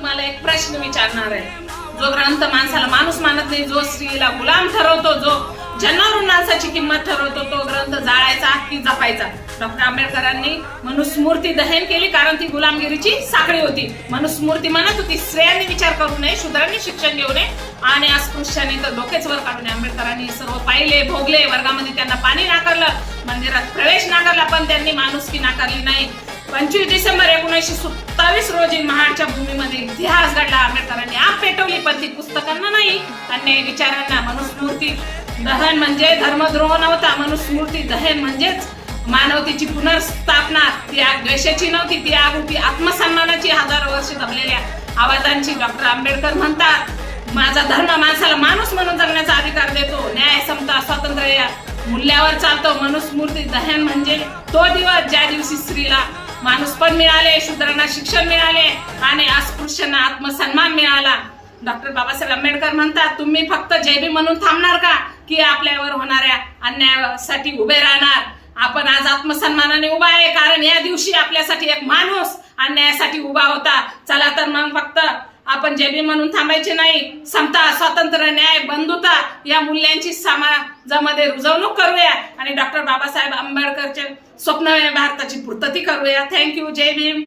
मला एक प्रश्न विचारणार आहे. जो ग्रंथ माणसाला माणूस मानत नाही, जो स्त्रीला गुलाम ठरवतो, जो जन्मावरून माणसाची किंमत ठरवतो, तो ग्रंथ जाळायचा की जपायचा? डॉक्टर आंबेडकरांनी मनुस्मृती दहन केली, कारण ती गुलामगिरीची साखळी होती. मनुस्मृती म्हणत होती स्त्रियांनी विचार करू नये, शूद्रांनी शिक्षण घेऊ नये आणि अस्पृश्याने तर डोकेच वर काढू नये. आंबेडकरांनी सर्व पाहिले, भोगले. वर्गामध्ये त्यांना पाणी नाकारलं, मंदिरात प्रवेश नाकारला, पण त्यांनी माणुसकी नाकारली नाही. 25 डिसेंबर 1927 रोजी महाडच्या भूमीमध्ये इतिहास घडला. आंबेडकरांनी आग पेटवली, पण ती पुस्तकांना नाही, अन्याय विचारांना. मनुस्मृती दहन म्हणजे धर्मद्रोह नव्हता. मनुस्मृती दहन म्हणजेच मानवतेची पुनर्स्थापना. ती आग द्वेषाची नव्हती, ती आग होती आत्मसन्मानाची, हजारो वर्ष दबलेल्या आवाजांची. डॉक्टर आंबेडकर म्हणतात, माझा धर्म माणसाला माणूस म्हणून जगण्याचा अधिकार देतो. न्याय, समता, स्वातंत्र्य या मूल्यावर चालतो. मनुस्मृती दहन म्हणजे तो दिवस ज्या दिवशी स्त्रीला माणूसपण मिळाले, शूद्रांना शिक्षण मिळाले आणि अस्पृश्यांना आत्मसन्मान मिळाला. डॉक्टर बाबासाहेब आंबेडकर म्हणतात, तुम्ही फक्त जय म्हणून थांबणार का, की आपल्यावर होणाऱ्या अन्यायासाठी उभे राहणार? आपण आज आत्मसन्मानाने उभा आहे, कारण या दिवशी आपल्यासाठी एक माणूस अन्यायासाठी उभा होता. चला तर मग फक्त आपण जय म्हणून थांबायचे नाही. समता, स्वातंत्र्य, न्याय, बंधुता या मूल्यांची समाजामध्ये रुजवणूक करूया आणि डॉक्टर बाबासाहेब आंबेडकरचे स्वप्न भारताची पूर्तता करूया. थँक्यू. जय भीम.